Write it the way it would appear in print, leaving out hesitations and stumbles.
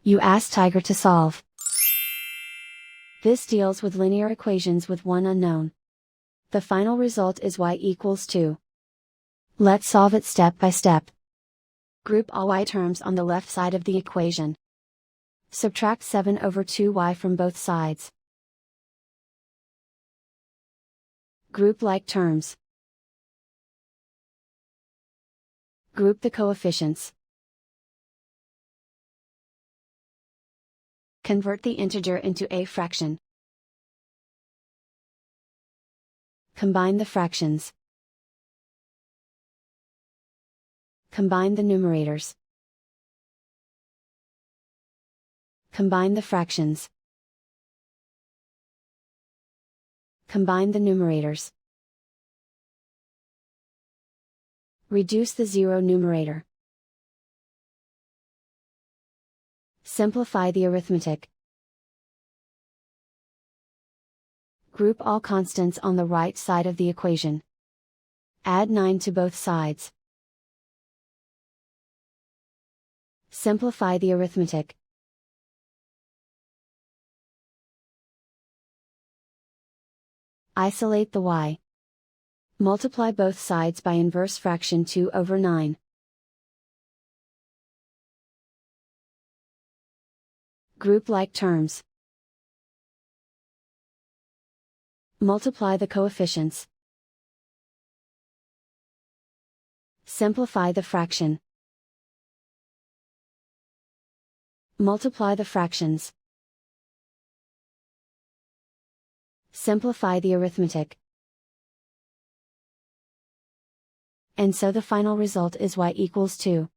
You ask Tiger to solve. This deals with linear equations with one unknown. The final result is y equals 2. Let's solve it step by step. Group all y terms on the left side of the equation. Subtract 7 over 2y from both sides. Group like terms. Group the coefficients. Convert the integer into a fraction. Combine the fractions. Combine the numerators. Combine the fractions. Combine the numerators. Reduce the zero numerator. Simplify the arithmetic. Group all constants on the right side of the equation. Add 9 to both sides. Simplify the arithmetic. Isolate the y. Multiply both sides by inverse fraction 2 over 9. Group like terms. Multiply the coefficients. Simplify the fraction. Multiply the fractions. Simplify the arithmetic. And so the final result is y equals 2.